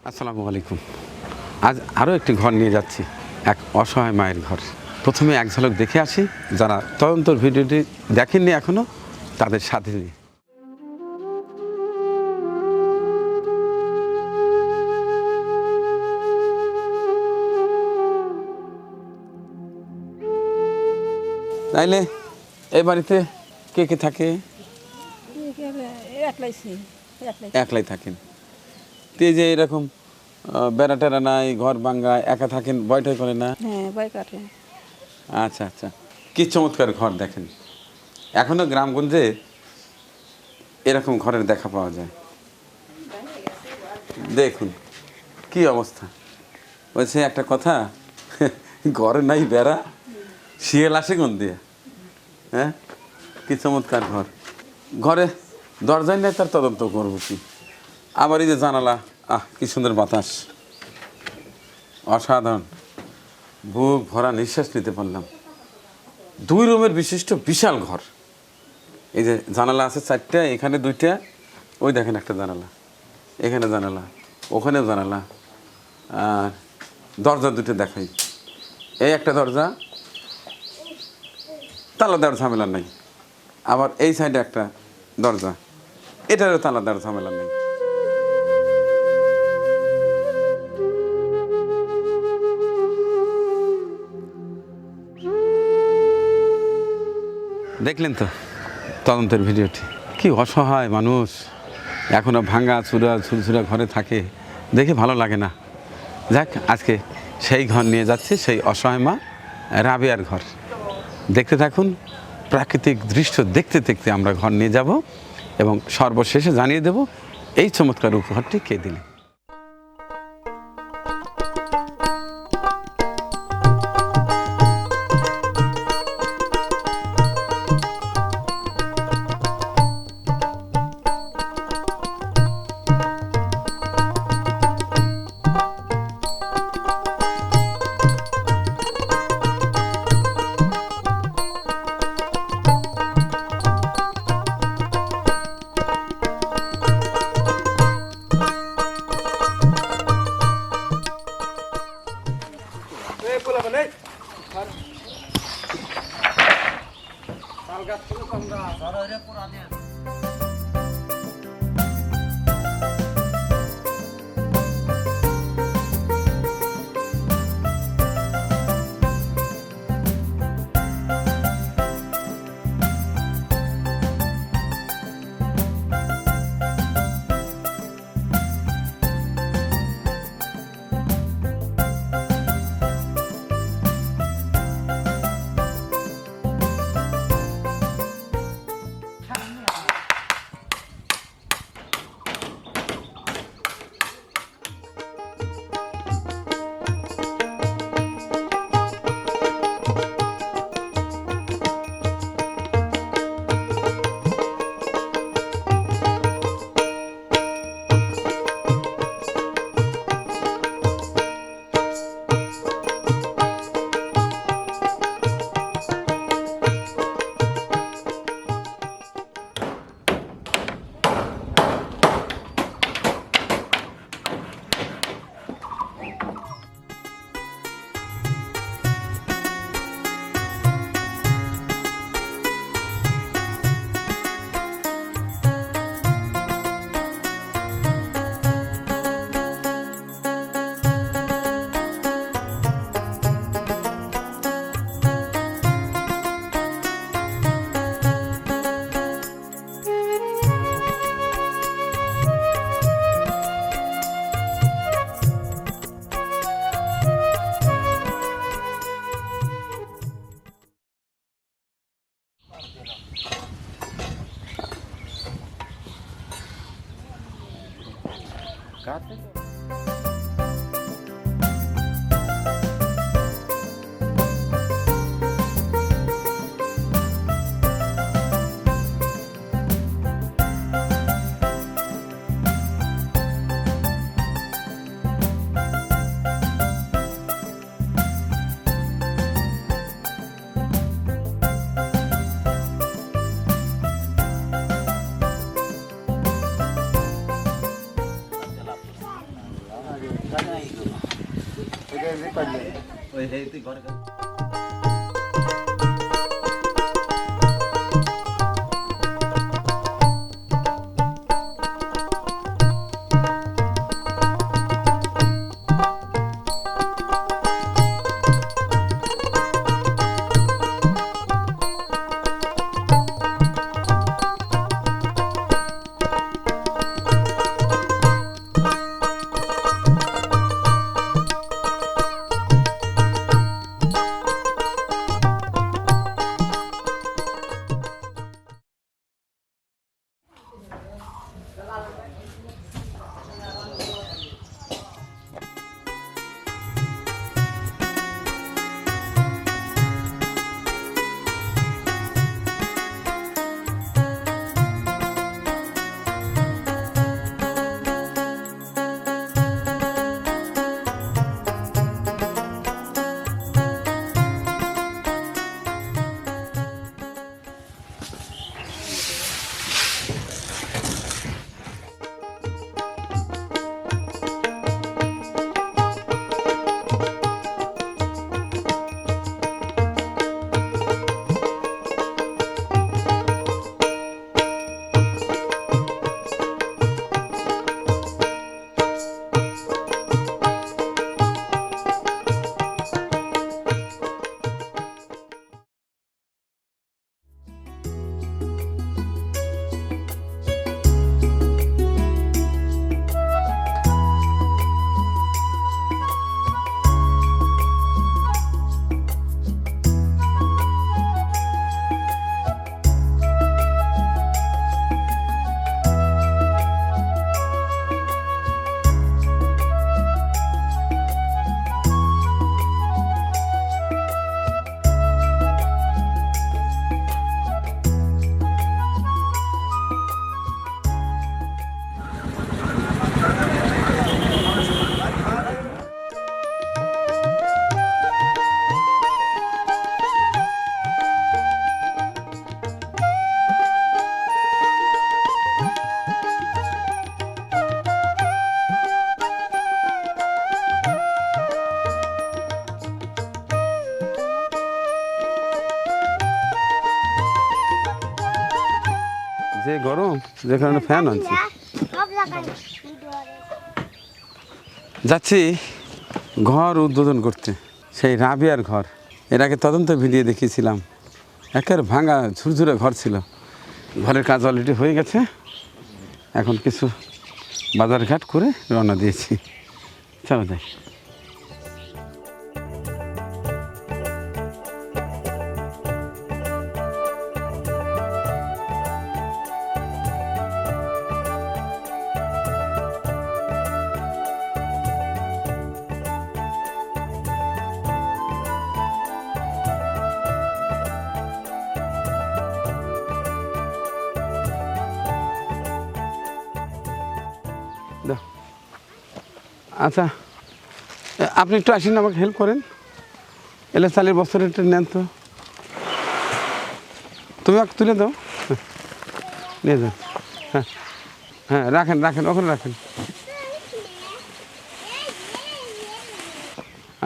আসসালামু আলাইকুম। আজ আরও একটি ঘর নিয়ে যাচ্ছি, এক অসহায় মায়ের ঘর। প্রথমে এক ঝলক দেখে আসি, যারা তদন্তর ভিডিওটি দেখেননি এখনও তাদের সাথে নিয়ে। তাইলে এই বাড়িতে কে কে থাকে? একলাই থাকেন। তে যে এরকম বেড়া টেরা নাই, ঘর ভাঙ্গা, একা থাকেন, ভয় টয় করে না? হ্যাঁ, ভয় কাটে। আচ্ছা আচ্ছা, কি চমৎকার ঘর দেখেন। এখনো গ্রামগঞ্জে এরকম ঘরের দেখা পাওয়া যায়। দেখুন কি অবস্থা। বলছে একটা কথা, ঘরে নাই বেড়া, শিয়াল আসে কোন দিয়ে? হ্যাঁ, কি চমৎকার ঘর। ঘরে দরজায় নেই, তার তদন্ত করবো কি? আবার এই যে জানালা, কি সুন্দর বাতাস, অসাধারণ। বুক ভরা নিঃশ্বাস নিতে পারলাম। 2 রুমের বিশিষ্ট বিশাল ঘর। এই যে জানালা আছে 4টা, এখানে 2টা, ওই দেখেন একটা জানালা, এখানে জানালা, ওখানেও জানালা, আর দরজা 2টা দেখাই। এই একটা দরজা, তালা দেওয়ার ঝামেলা নাই। আবার এই সাইডে একটা দরজা, এটারও তালা দেওয়ার ঝামেলা নেই। দেখলেন তো তদন্তের ভিডিওটি, কি অসহায় মানুষ, এখনও ভাঙা চূড়া ঝুরঝুরা ঘরে থাকে, দেখে ভালো লাগে না। যাক, আজকে সেই ঘর নিয়ে যাচ্ছে, সেই অসহায় মা রাবেয়ার ঘর। দেখতে থাকুন, প্রাকৃতিক দৃশ্য দেখতে দেখতে আমরা ঘর নিয়ে যাব এবং সর্বশেষে জানিয়ে দেব এই চমৎকার উপহারটি কে দিলেন। যে গরম, যে কারণে ফ্যান আনছি। যাচ্ছি ঘর উদ্বোধন করতে, সেই রাবিয়ার ঘর। এর আগে তদন্ত ভিডিও দেখিয়েছিলাম, একের ভাঙা ঝুরঝুরে ঘর ছিল। ঘরের কাজ অলরেডি হয়ে গেছে, এখন কিছু বাজারঘাট করে রওনা দিয়েছি। চলো যাই। আচ্ছা, আপনি একটু আসেন, আমাকে হেল্প করেন। এলে চালের বস্তাটা একটু নেন তো, তুমি এক তুলে দাও। নিয়ে যান। হ্যাঁ হ্যাঁ, রাখেন রাখেন, ওখানে রাখেন।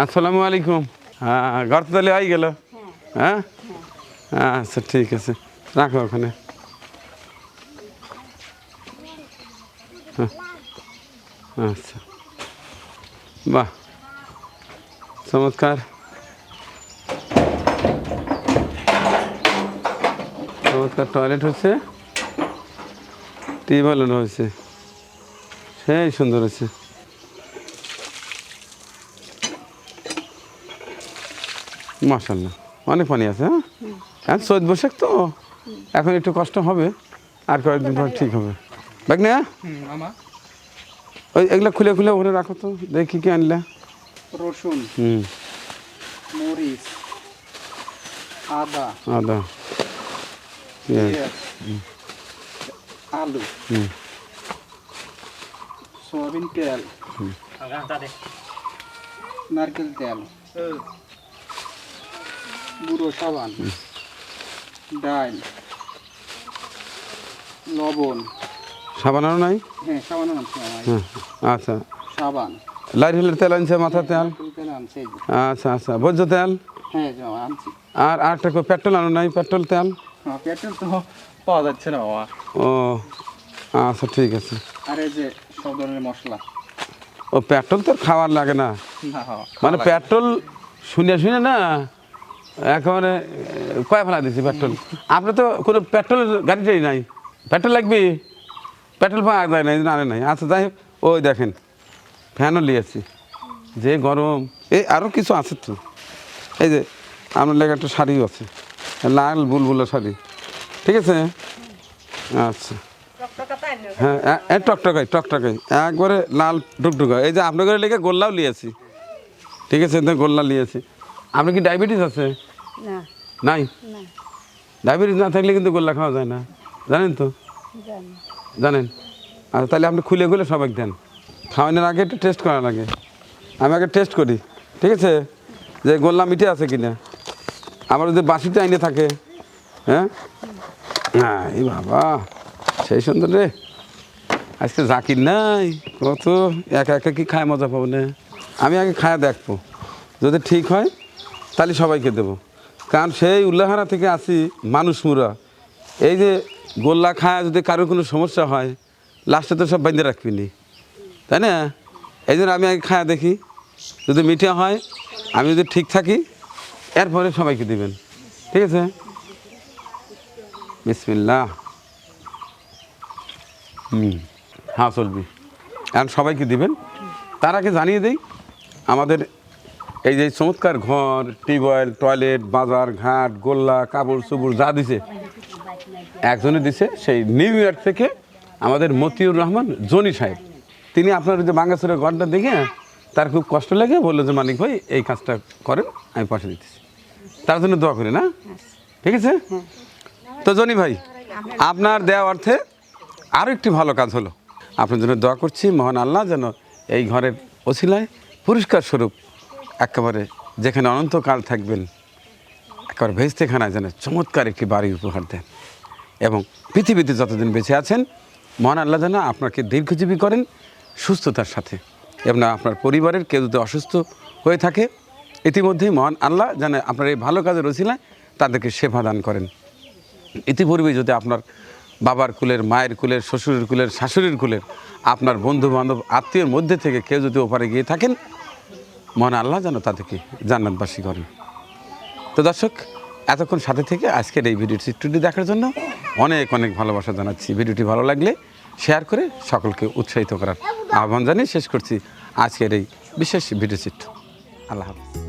আসসালামু আলাইকুম। হ্যাঁ, ঘর তো তাহলে হয়ে গেল। হ্যাঁ আচ্ছা, ঠিক আছে, রাখো ওখানে। হ্যাঁ আচ্ছা, বাহ, চমৎকার চমৎকার টয়লেট হচ্ছে, টিউবওয়েল হয়েছে, সেই সুন্দর হয়েছে। মাশাআল্লাহ, অনেক পানি আছে। হ্যাঁ, এখন চৈত বৈশাখ তো, এখন একটু কষ্ট হবে, আর কয়েকদিন পর ঠিক হবে। দেখ না, ওই এগুলো খুলে খুলে ওখানে রাখো তো, দেখি কি আনলা। রসুন, মরিচ, আদা, আদা, পেঁয়াজ, আলু, সয়াবিন তেল, নারকেল তেল, গুঁড়ো সাবান, ডাল, লবণ। সাবান আরও নাই? হ্যাঁ, সাবান আনছি। হ্যাঁ আচ্ছা, সাবান, নারকেলের তেল আনছে, মাথা তেল। নারকেল তেল আনছি এই যে। আচ্ছা আচ্ছা, ভোজ্য তেল। হ্যাঁ এই যে আনছি। আর আরেকটা পেট্রোল আনো নাই? পেট্রোল তেল। হ্যাঁ পেট্রোল তো পাওয়া যাচ্ছে না বাবা। ও আচ্ছা ঠিক আছে। আর এই যে সব ধরনের মশলা। ও পেট্রোল তো আর খাওয়ার লাগে না, না হ্যাঁ মানে পেট্রোল শুনে শুনে না একেবারে কয়ে ফেলা দিচ্ছি পেট্রোল। আপনার তো কোনো পেট্রোলের গাড়িটাই নাই, পেট্রোল লাগবে, পেট্রোল পাওয়া যায় না, এই জন্য আনে নাই। আচ্ছা যাই হোক, ওই দেখেন ফ্যানও নিয়েছি, যে গরম। এই আরও কিছু আছে তো, এই যে আপনার লেগে একটা শাড়িও আছে, লাল বুলবুলো শাড়ি, ঠিক আছে? আচ্ছা হ্যাঁ, টকটকাই টকটকাই একবারে লাল টুকটুকা। এই যে আপনার ঘরে লেগে গোল্লাও নিয়েছি, ঠিক আছে? গোল্লা নিয়েছি। আপনার কি ডায়াবেটিস আছে? না নাই? না ডায়াবেটিস না থাকলে কিন্তু গোল্লা খাওয়া যায় না, জানেন তো? জানি জানেন? আচ্ছা তাহলে আপনি খুলে খুলে সবাইকে দেন, খাওয়ানোর আগে একটু টেস্ট করা লাগে। আমি আগে টেস্ট করি, ঠিক আছে, যে গোল্লা মিঠে আছে কিনা। আমার যদি বাসিতে আইনে থাকে, হ্যাঁ হ্যাঁ, এই বাবা সেই সুন্দর রে। আজকে জাকির নাই, কত একা একা কি খায় মজা পাবো না। আমি আগে খায়া দেখবো, যদি ঠিক হয় তাহলে সবাইকে দেবো। কারণ সেই উল্লাহারা থেকে আসি মানুষ মুরা, এই যে গোল্লা খায় যদি কারোর কোনো সমস্যা হয় লাস্টে তো সব বেঁধে রাখবি নি, তাই না? এই জন্য আমি আগে খায়া দেখি, যদি মিঠে হয়, আমি যদি ঠিক থাকি, এরপরে সবাইকে দিবেন, ঠিক আছে? বিসমিল্লাহ। হ্যাঁ চলবি, এখন সবাইকে দিবেন। তার আগে জানিয়ে দেই, আমাদের এই যে চমৎকার ঘর, টিউবওয়েল, টয়লেট, বাজার ঘাট, গোল্লা, কাপড় চুপড় যা দিছে, একজনে দিছে সেই নিউ ইয়র্ক থেকে আমাদের মতিউর রহমান জনি সাহেব। তিনি আপনার যে বাঙ্গাসুরের ঘরটা দেখে তার খুব কষ্ট লাগে, বললো যে মানিক ভাই এই কাজটা করেন, আমি পয়সা দিতেছি। তার জন্য দোয়া করি না, ঠিক আছে? তো জনি ভাই, আপনার দেওয়া অর্থে আরও একটি ভালো কাজ হলো। আপনার জন্য দোয়া করছি, মহান আল্লাহ যেন এই ঘরের ওসিলায় পুরস্কার স্বরূপ একেবারে যেখানে অনন্তকাল থাকবেন, একেবারে ভেস্তেখানায় যেন চমৎকার একটি বাড়ি উপহার দেন, এবং পৃথিবীতে যতদিন বেঁচে আছেন মহান আল্লাহ যেন আপনাকে দীর্ঘজীবী করেন সুস্থতার সাথে, এবং আপনার পরিবারের কেউ যদি অসুস্থ হয়ে থাকে ইতিমধ্যেই মহান আল্লাহ যেন আপনার এই ভালো কাজের ওসিলায় তাদেরকে সেবা দান করেন। ইতিপূর্বে যদি আপনার বাবার কুলের, মায়ের কুলের, শ্বশুরের কুলের, শাশুড়ির কুলের, আপনার বন্ধু বান্ধব আত্মীয়ের মধ্যে থেকে কেউ যদি ওপারে গিয়ে থাকেন, মহান আল্লাহ যেন তাদেরকে জান্নাতবাসী করেন। তো দর্শক, এতক্ষণ সাথে থেকে আজকের এই ভিডিও চিত্রটি দেখার জন্য অনেক অনেক ভালোবাসা জানাচ্ছি। ভিডিওটি ভালো লাগলে শেয়ার করে সকলকে উৎসাহিত করার আহ্বান জানিয়ে শেষ করছি আজকের এই বিশেষ ভিডিও চিত্র। আল্লাহ হাফেজ।